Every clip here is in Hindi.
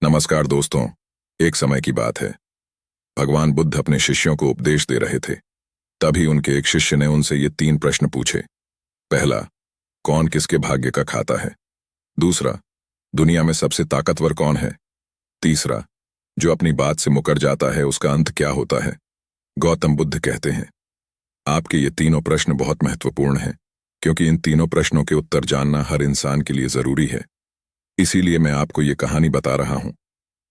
नमस्कार दोस्तों। एक समय की बात है। भगवान बुद्ध अपने शिष्यों को उपदेश दे रहे थे। तभी उनके एक शिष्य ने उनसे ये 3 प्रश्न पूछे। पहला, कौन किसके भाग्य का खाता है? दूसरा, दुनिया में सबसे ताकतवर कौन है? तीसरा, जो अपनी बात से मुकर जाता है उसका अंत क्या होता है? गौतम बुद्ध कहते हैं, आपके ये तीनों प्रश्न बहुत महत्वपूर्ण हैं, क्योंकि इन तीनों प्रश्नों के उत्तर जानना हर इंसान के लिए जरूरी है। इसीलिए मैं आपको ये कहानी बता रहा हूं।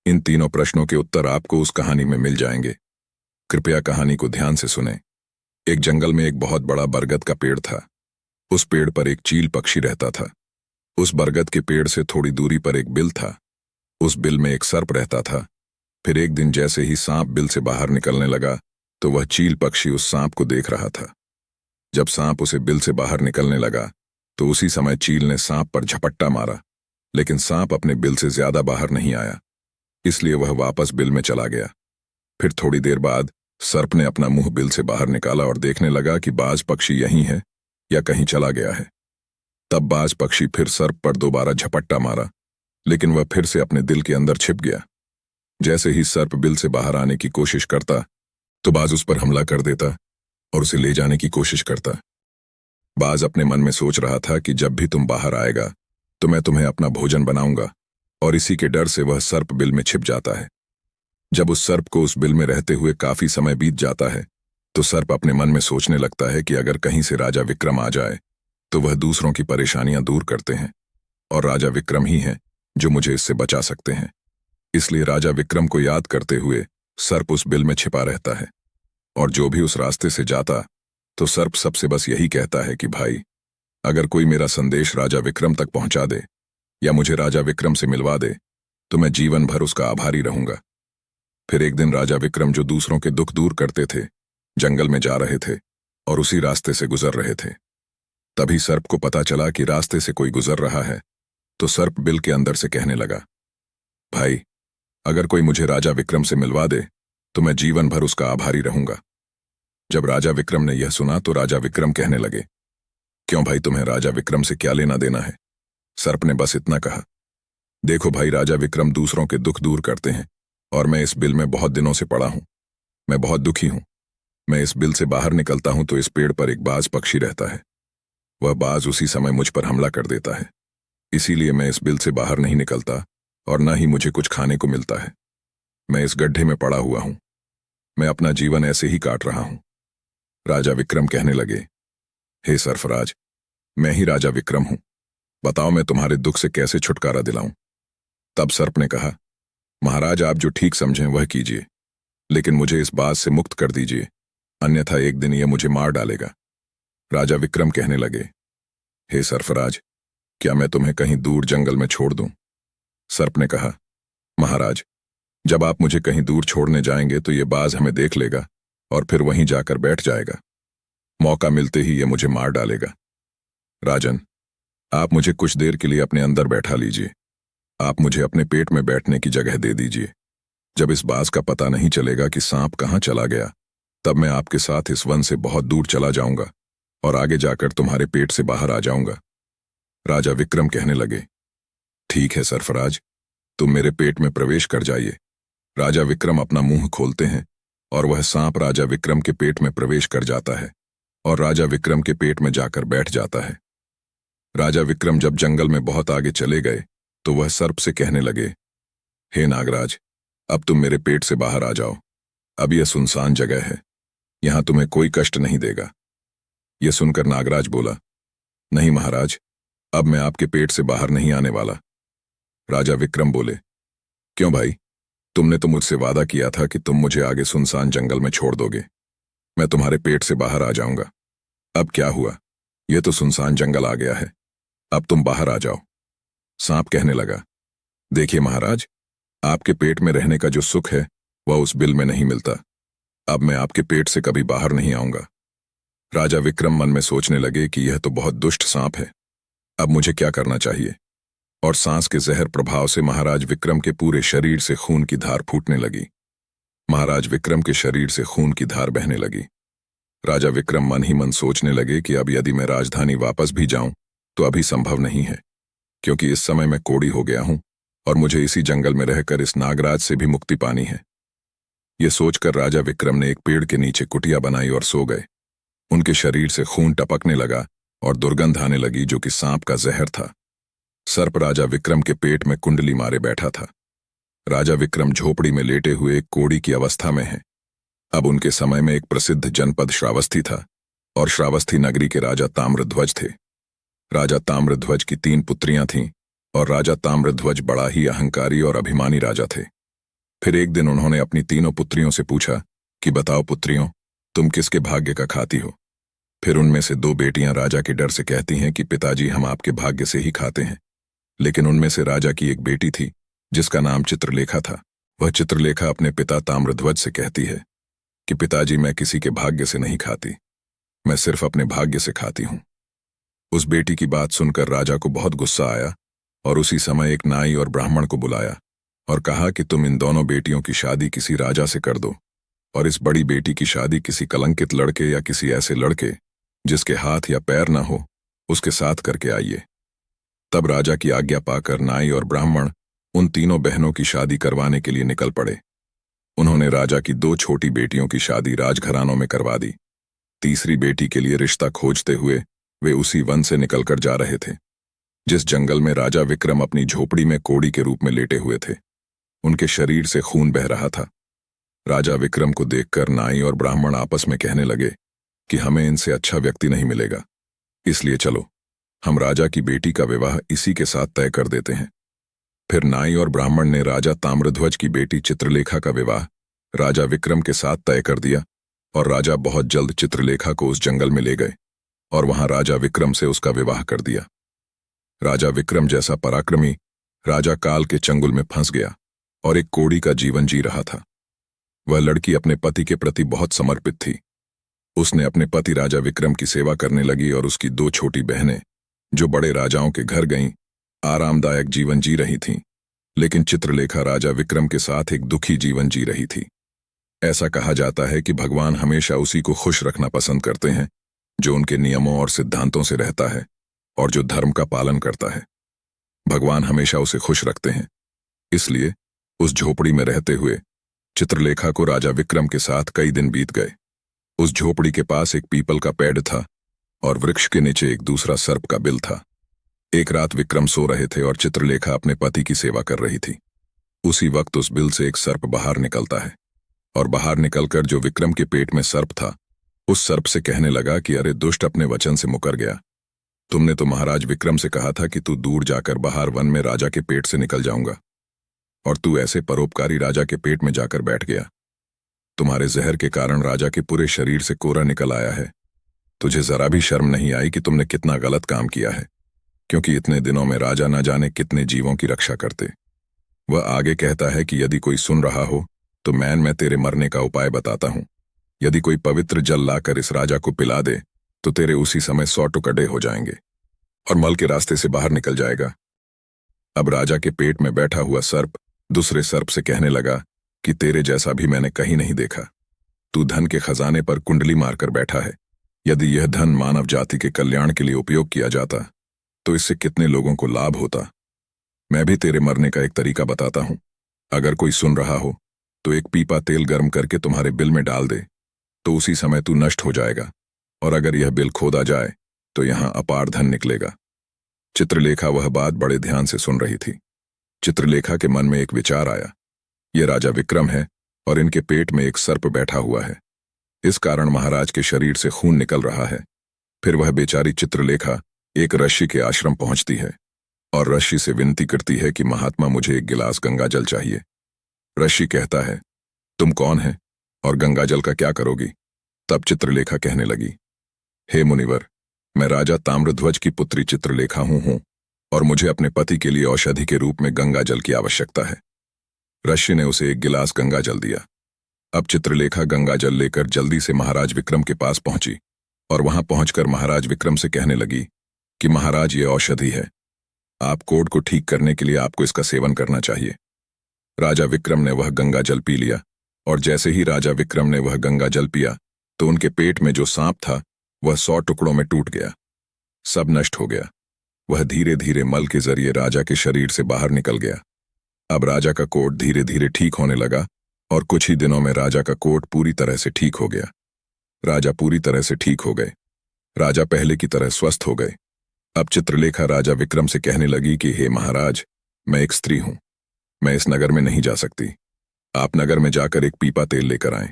इन तीनों प्रश्नों के उत्तर आपको उस कहानी में मिल जाएंगे। कृपया कहानी को ध्यान से सुनें। एक जंगल में एक बहुत बड़ा बरगद का पेड़ था। उस पेड़ पर एक चील पक्षी रहता था। उस बरगद के पेड़ से थोड़ी दूरी पर एक बिल था। उस बिल में एक सर्प रहता था। फिर एक दिन जैसे ही सांप बिल से बाहर निकलने लगा तो वह चील पक्षी उस सांप को देख रहा था। जब सांप उसे बिल से बाहर निकलने लगा तो उसी समय चील ने सांप पर झपट्टा मारा, लेकिन सांप अपने बिल से ज्यादा बाहर नहीं आया, इसलिए वह वापस बिल में चला गया। फिर थोड़ी देर बाद सर्प ने अपना मुंह बिल से बाहर निकाला और देखने लगा कि बाज पक्षी यहीं है या कहीं चला गया है। तब बाज पक्षी फिर सर्प पर दोबारा झपट्टा मारा, लेकिन वह फिर से अपने दिल के अंदर छिप गया। जैसे ही सर्प बिल से बाहर आने की कोशिश करता तो बाज उस पर हमला कर देता और उसे ले जाने की कोशिश करता। बाज अपने मन में सोच रहा था कि जब भी तुम बाहर आएगा तो मैं तुम्हें अपना भोजन बनाऊंगा, और इसी के डर से वह सर्प बिल में छिप जाता है। जब उस सर्प को उस बिल में रहते हुए काफी समय बीत जाता है तो सर्प अपने मन में सोचने लगता है कि अगर कहीं से राजा विक्रम आ जाए तो वह दूसरों की परेशानियां दूर करते हैं, और राजा विक्रम ही हैं जो मुझे इससे बचा सकते हैं। इसलिए राजा विक्रम को याद करते हुए सर्प उस बिल में छिपा रहता है, और जो भी उस रास्ते से जाता तो सर्प सबसे बस यही कहता है कि भाई, अगर कोई मेरा संदेश राजा विक्रम तक पहुंचा दे या मुझे राजा विक्रम से मिलवा दे तो मैं जीवन भर उसका आभारी रहूंगा। फिर एक दिन राजा विक्रम, जो दूसरों के दुख दूर करते थे, जंगल में जा रहे थे और उसी रास्ते से गुजर रहे थे। तभी सर्प को पता चला कि रास्ते से कोई गुजर रहा है, तो सर्प बिल के अंदर से कहने लगा, भाई, अगर कोई मुझे राजा विक्रम से मिलवा दे तो मैं जीवन भर उसका आभारी रहूंगा। जब राजा विक्रम ने यह सुना तो राजा विक्रम कहने लगे, क्यों भाई, तुम्हें राजा विक्रम से क्या लेना देना है? सर्प ने बस इतना कहा, देखो भाई, राजा विक्रम दूसरों के दुख दूर करते हैं और मैं इस बिल में बहुत दिनों से पड़ा हूं। मैं बहुत दुखी हूं। मैं इस बिल से बाहर निकलता हूं तो इस पेड़ पर एक बाज पक्षी रहता है। वह बाज उसी समय मुझ पर हमला कर देता है। इसीलिए मैं इस बिल से बाहर नहीं निकलता और न ही मुझे कुछ खाने को मिलता है। मैं इस गड्ढे में पड़ा हुआ हूं। मैं अपना जीवन ऐसे ही काट रहा हूं। राजा विक्रम कहने लगे, हे सरफराज, मैं ही राजा विक्रम हूं। बताओ मैं तुम्हारे दुख से कैसे छुटकारा दिलाऊं? तब सर्प ने कहा, महाराज, आप जो ठीक समझें वह कीजिए, लेकिन मुझे इस बात से मुक्त कर दीजिए, अन्यथा एक दिन यह मुझे मार डालेगा। राजा विक्रम कहने लगे, हे सरफराज, क्या मैं तुम्हें कहीं दूर जंगल में छोड़ दूं? सर्प ने कहा, महाराज, जब आप मुझे कहीं दूर छोड़ने जाएंगे तो ये बाज हमें देख लेगा और फिर वहीं जाकर बैठ जाएगा। मौका मिलते ही ये मुझे मार डालेगा। राजन, आप मुझे कुछ देर के लिए अपने अंदर बैठा लीजिए। आप मुझे अपने पेट में बैठने की जगह दे दीजिए। जब इस बाज का पता नहीं चलेगा कि सांप कहाँ चला गया, तब मैं आपके साथ इस वन से बहुत दूर चला जाऊंगा और आगे जाकर तुम्हारे पेट से बाहर आ जाऊंगा। राजा विक्रम कहने लगे, ठीक है सरफराज, तुम मेरे पेट में प्रवेश कर जाइए। राजा विक्रम अपना मुंह खोलते हैं और वह सांप राजा विक्रम के पेट में प्रवेश कर जाता है और राजा विक्रम के पेट में जाकर बैठ जाता है। राजा विक्रम जब जंगल में बहुत आगे चले गए तो वह सर्प से कहने लगे, हे नागराज, अब तुम मेरे पेट से बाहर आ जाओ। अब यह सुनसान जगह है, यहां तुम्हें कोई कष्ट नहीं देगा। यह सुनकर नागराज बोला, नहीं महाराज, अब मैं आपके पेट से बाहर नहीं आने वाला। राजा विक्रम बोले, क्यों भाई, तुमने तो मुझसे वादा किया था कि तुम मुझे आगे सुनसान जंगल में छोड़ दोगे। मैं तुम्हारे पेट से बाहर आ जाऊंगा। अब क्या हुआ? यह तो सुनसान जंगल आ गया है। अब तुम बाहर आ जाओ। सांप कहने लगा, देखिए महाराज, आपके पेट में रहने का जो सुख है वह उस बिल में नहीं मिलता। अब मैं आपके पेट से कभी बाहर नहीं आऊंगा। राजा विक्रम मन में सोचने लगे कि यह तो बहुत दुष्ट सांप है। अब मुझे क्या करना चाहिए? और सांस के जहर प्रभाव से महाराज विक्रम के पूरे शरीर से खून की धार फूटने लगी। महाराज विक्रम के शरीर से खून की धार बहने लगी। राजा विक्रम मन ही मन सोचने लगे कि अब यदि मैं राजधानी वापस भी जाऊं तो अभी संभव नहीं है, क्योंकि इस समय मैं कोढ़ी हो गया हूं और मुझे इसी जंगल में रहकर इस नागराज से भी मुक्ति पानी है। ये सोचकर राजा विक्रम ने एक पेड़ के नीचे कुटिया बनाई और सो गए। उनके शरीर से खून टपकने लगा और दुर्गंध आने लगी जो कि सांप का जहर था। सर्प राजा विक्रम के पेट में कुंडली मारे बैठा था। राजा विक्रम झोपड़ी में लेटे हुए एक कोड़ी की अवस्था में है। अब उनके समय में एक प्रसिद्ध जनपद श्रावस्ती था और श्रावस्ती नगरी के राजा ताम्रध्वज थे। राजा ताम्रध्वज की 3 पुत्रियां थीं और राजा ताम्रध्वज बड़ा ही अहंकारी और अभिमानी राजा थे। फिर एक दिन उन्होंने अपनी तीनों पुत्रियों से पूछा कि बताओ पुत्रियों, तुम किसके भाग्य का खाती हो? फिर उनमें से 2 बेटियां राजा के डर से कहती हैं कि पिताजी हम आपके भाग्य से ही खाते हैं। लेकिन उनमें से राजा की एक बेटी थी जिसका नाम चित्रलेखा था। वह चित्रलेखा अपने पिता ताम्रध्वज से कहती है कि पिताजी मैं किसी के भाग्य से नहीं खाती, मैं सिर्फ अपने भाग्य से खाती हूं। उस बेटी की बात सुनकर राजा को बहुत गुस्सा आया और उसी समय एक नाई और ब्राह्मण को बुलाया और कहा कि तुम इन दोनों बेटियों की शादी किसी राजा से कर दो और इस बड़ी बेटी की शादी किसी कलंकित लड़के या किसी ऐसे लड़के जिसके हाथ या पैर न हो उसके साथ करके आइए। तब राजा की आज्ञा पाकर नाई और ब्राह्मण उन तीनों बहनों की शादी करवाने के लिए निकल पड़े। उन्होंने राजा की 2 छोटी बेटियों की शादी राजघरानों में करवा दी। तीसरी बेटी के लिए रिश्ता खोजते हुए वे उसी वन से निकलकर जा रहे थे जिस जंगल में राजा विक्रम अपनी झोपड़ी में कोड़ी के रूप में लेटे हुए थे। उनके शरीर से खून बह रहा था। राजा विक्रम को देखकर नाई और ब्राह्मण आपस में कहने लगे कि हमें इनसे अच्छा व्यक्ति नहीं मिलेगा, इसलिए चलो हम राजा की बेटी का विवाह इसी के साथ तय कर देते हैं। फिर नाई और ब्राह्मण ने राजा ताम्रध्वज की बेटी चित्रलेखा का विवाह राजा विक्रम के साथ तय कर दिया और राजा बहुत जल्द चित्रलेखा को उस जंगल में ले गए और वहां राजा विक्रम से उसका विवाह कर दिया। राजा विक्रम जैसा पराक्रमी राजा काल के चंगुल में फंस गया और एक कोड़ी का जीवन जी रहा था। वह लड़की अपने पति के प्रति बहुत समर्पित थी। उसने अपने पति राजा विक्रम की सेवा करने लगी और उसकी 2 छोटी बहनें जो बड़े राजाओं के घर गईं आरामदायक जीवन जी रही थीं, लेकिन चित्रलेखा राजा विक्रम के साथ एक दुखी जीवन जी रही थी। ऐसा कहा जाता है कि भगवान हमेशा उसी को खुश रखना पसंद करते हैं जो उनके नियमों और सिद्धांतों से रहता है और जो धर्म का पालन करता है। भगवान हमेशा उसे खुश रखते हैं। इसलिए उस झोपड़ी में रहते हुए चित्रलेखा को राजा विक्रम के साथ कई दिन बीत गए। उस झोपड़ी के पास एक पीपल का पेड़ था और वृक्ष के नीचे एक दूसरा सर्प का बिल था। एक रात विक्रम सो रहे थे और चित्रलेखा अपने पति की सेवा कर रही थी। उसी वक्त उस बिल से एक सर्प बाहर निकलता है और बाहर निकलकर जो विक्रम के पेट में सर्प था उस सर्प से कहने लगा कि अरे दुष्ट, अपने वचन से मुकर गया। तुमने तो महाराज विक्रम से कहा था कि तू दूर जाकर बाहर वन में राजा के पेट से निकल जाऊंगा और तू ऐसे परोपकारी राजा के पेट में जाकर बैठ गया। तुम्हारे जहर के कारण राजा के पूरे शरीर से कोरा निकल आया है। तुझे जरा भी शर्म नहीं आई कि तुमने कितना गलत काम किया है, क्योंकि इतने दिनों में राजा न जाने कितने जीवों की रक्षा करते। वह आगे कहता है कि यदि कोई सुन रहा हो तो मैं तेरे मरने का उपाय बताता हूं। यदि कोई पवित्र जल लाकर इस राजा को पिला दे तो तेरे उसी समय 100 टुकड़े हो जाएंगे और मल के रास्ते से बाहर निकल जाएगा। अब राजा के पेट में बैठा हुआ सर्प दूसरे सर्प से कहने लगा कि तेरे जैसा भी मैंने कहीं नहीं देखा। तू धन के खजाने पर कुंडली मारकर बैठा है। यदि यह धन मानव जाति के कल्याण के लिए उपयोग किया जाता तो इससे कितने लोगों को लाभ होता। मैं भी तेरे मरने का एक तरीका बताता हूं। अगर कोई सुन रहा हो तो एक पीपा तेल गर्म करके तुम्हारे बिल में डाल दे तो उसी समय तू नष्ट हो जाएगा, और अगर यह बिल खोदा जाए तो यहां अपार धन निकलेगा। चित्रलेखा वह बात बड़े ध्यान से सुन रही थी। चित्रलेखा के मन में एक विचार आया, ये राजा विक्रम है और इनके पेट में एक सर्प बैठा हुआ है, इस कारण महाराज के शरीर से खून निकल रहा है। फिर वह बेचारी चित्रलेखा एक ऋषि के आश्रम पहुंचती है और ऋषि से विनती करती है कि महात्मा मुझे एक गिलास गंगा जल चाहिए। ऋषि कहता है, तुम कौन है और गंगा जल का क्या करोगी? तब चित्रलेखा कहने लगी, हे मुनिवर, मैं राजा ताम्रध्वज की पुत्री चित्रलेखा हूं और मुझे अपने पति के लिए औषधि के रूप में गंगा जल की आवश्यकता है। ऋषि ने उसे एक गिलास गंगा जल दिया। अब चित्रलेखा गंगा जल लेकर जल्दी से महाराज विक्रम के पास पहुंची और वहां पहुंचकर महाराज विक्रम से कहने लगी कि महाराज, ये औषधि है, आप कोढ़ को ठीक करने के लिए आपको इसका सेवन करना चाहिए। राजा विक्रम ने वह गंगा जल पी लिया और जैसे ही राजा विक्रम ने वह गंगा जल पिया तो उनके पेट में जो सांप था वह 100 टुकड़ों में टूट गया, सब नष्ट हो गया। वह धीरे धीरे मल के जरिए राजा के शरीर से बाहर निकल गया अब राजा का कोट धीरे धीरे ठीक होने लगा और कुछ ही दिनों में राजा का कोट पूरी तरह से ठीक हो गया। राजा पूरी तरह से ठीक हो गए। राजा पहले की तरह स्वस्थ हो गए। अब चित्रलेखा राजा विक्रम से कहने लगी कि हे महाराज, मैं एक स्त्री हूं, मैं इस नगर में नहीं जा सकती। आप नगर में जाकर एक पीपा तेल लेकर आएं।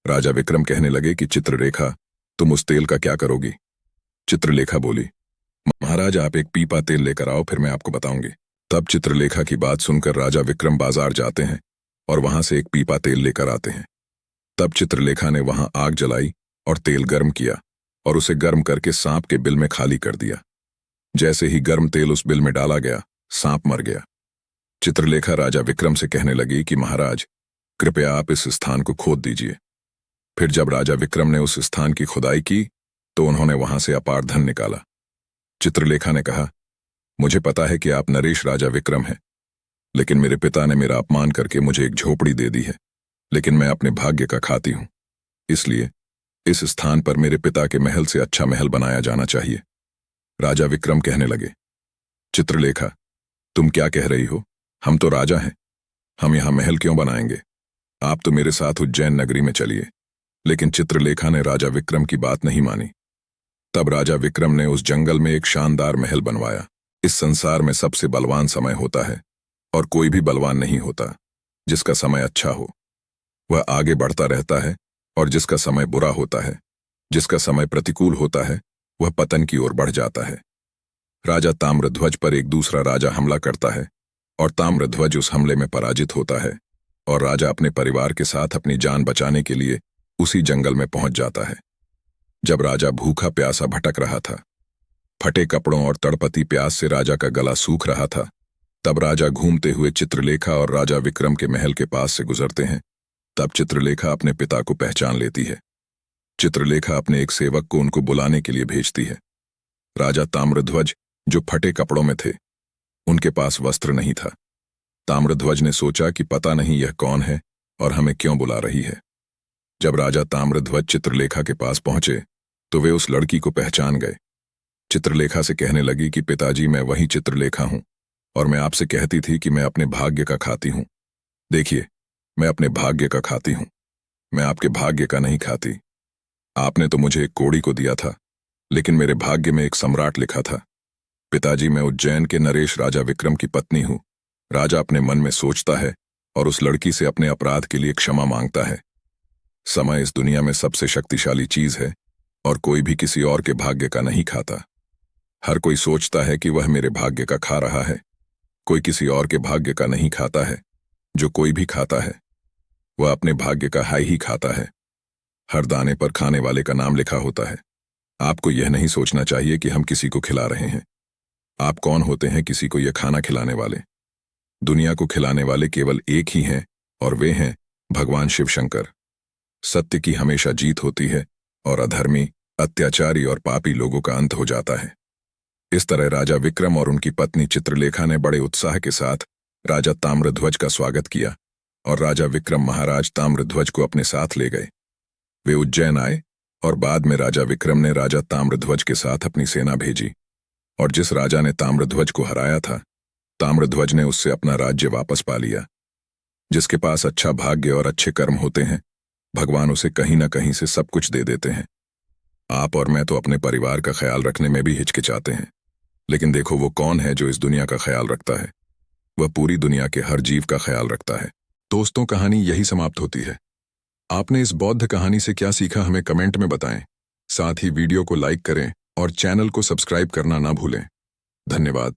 राजा विक्रम कहने लगे कि चित्रलेखा, तुम उस तेल का क्या करोगी? चित्रलेखा बोली, महाराज आप एक पीपा तेल लेकर आओ, फिर मैं आपको बताऊंगी। तब चित्रलेखा की बात सुनकर राजा विक्रम बाजार जाते हैं और वहां से एक पीपा तेल लेकर आते हैं। तब चित्रलेखा ने वहां आग जलाई और तेल गर्म किया और उसे गर्म करके सांप के बिल में खाली कर दिया। जैसे ही गर्म तेल उस बिल में डाला गया, सांप मर गया। चित्रलेखा राजा विक्रम से कहने लगी कि महाराज, कृपया आप इस स्थान को खोद दीजिए। फिर जब राजा विक्रम ने उस स्थान की खुदाई की तो उन्होंने वहां से अपार धन निकाला। चित्रलेखा ने कहा, मुझे पता है कि आप नरेश राजा विक्रम हैं, लेकिन मेरे पिता ने मेरा अपमान करके मुझे एक झोपड़ी दे दी है, लेकिन मैं अपने भाग्य का खाती हूं। इसलिए इस स्थान पर मेरे पिता के महल से अच्छा महल बनाया जाना चाहिए। राजा विक्रम कहने लगे, चित्रलेखा, तुम क्या कह रही हो? हम तो राजा हैं, हम यहां महल क्यों बनाएंगे? आप तो मेरे साथ उज्जैन नगरी में चलिए। लेकिन चित्रलेखा ने राजा विक्रम की बात नहीं मानी। तब राजा विक्रम ने उस जंगल में एक शानदार महल बनवाया। इस संसार में सबसे बलवान समय होता है और कोई भी बलवान नहीं होता जिसका समय अच्छा हो। वह आगे बढ़ता रहता है, और जिसका समय बुरा होता है, जिसका समय प्रतिकूल होता है, वह पतन की ओर बढ़ जाता है। राजा ताम्रध्वज पर एक दूसरा राजा हमला करता है और ताम्रध्वज उस हमले में पराजित होता है और राजा अपने परिवार के साथ अपनी जान बचाने के लिए उसी जंगल में पहुंच जाता है। जब राजा भूखा प्यासा भटक रहा था, फटे कपड़ों और तड़पती प्यास से राजा का गला सूख रहा था, तब राजा घूमते हुए चित्रलेखा और राजा विक्रम के महल के पास से गुजरते हैं। तब चित्रलेखा अपने पिता को पहचान लेती है। चित्रलेखा अपने एक सेवक को उनको बुलाने के लिए भेजती है। राजा ताम्रध्वज, जो फटे कपड़ों में थे, उनके पास वस्त्र नहीं था। ताम्रध्वज ने सोचा कि पता नहीं यह कौन है और हमें क्यों बुला रही है। जब राजा ताम्रध्वज चित्रलेखा के पास पहुंचे तो वे उस लड़की को पहचान गए। चित्रलेखा से कहने लगी कि पिताजी, मैं वही चित्रलेखा हूं और मैं आपसे कहती थी कि मैं अपने भाग्य का खाती हूं। देखिए, मैं अपने भाग्य का खाती हूं, मैं आपके भाग्य का नहीं खाती। आपने तो मुझे एक कोड़ी को दिया था, लेकिन मेरे भाग्य में एक सम्राट लिखा था। पिताजी, मैं उज्जैन के नरेश राजा विक्रम की पत्नी हूं। राजा अपने मन में सोचता है और उस लड़की से अपने अपराध के लिए क्षमा मांगता है। समय इस दुनिया में सबसे शक्तिशाली चीज है और कोई भी किसी और के भाग्य का नहीं खाता। हर कोई सोचता है कि वह मेरे भाग्य का खा रहा है। कोई किसी और के भाग्य का नहीं खाता है। जो कोई भी खाता है वह अपने भाग्य का हाई ही खाता है। हर दाने पर खाने वाले का नाम लिखा होता है। आपको यह नहीं सोचना चाहिए कि हम किसी को खिला रहे हैं। आप कौन होते हैं किसी को यह खाना खिलाने वाले? दुनिया को खिलाने वाले केवल एक ही हैं और वे हैं भगवान शिव शंकर। सत्य की हमेशा जीत होती है और अधर्मी, अत्याचारी और पापी लोगों का अंत हो जाता है। इस तरह राजा विक्रम और उनकी पत्नी चित्रलेखा ने बड़े उत्साह के साथ राजा ताम्रध्वज का स्वागत किया और राजा विक्रम महाराज ताम्रध्वज को अपने साथ ले गए। वे उज्जैन आए और बाद में राजा विक्रम ने राजा ताम्रध्वज के साथ अपनी सेना भेजी और जिस राजा ने ताम्रध्वज को हराया था, ताम्रध्वज ने उससे अपना राज्य वापस पा लिया। जिसके पास अच्छा भाग्य और अच्छे कर्म होते हैं, भगवान उसे कहीं ना कहीं से सब कुछ दे देते हैं। आप और मैं तो अपने परिवार का ख्याल रखने में भी हिचकिचाते हैं, लेकिन देखो वो कौन है जो इस दुनिया का ख्याल रखता है। वह पूरी दुनिया के हर जीव का ख्याल रखता है। दोस्तों, कहानी यही समाप्त होती है। आपने इस बौद्ध कहानी से क्या सीखा हमें कमेंट में बताएं। साथ ही वीडियो को लाइक करें और चैनल को सब्सक्राइब करना ना भूलें। धन्यवाद।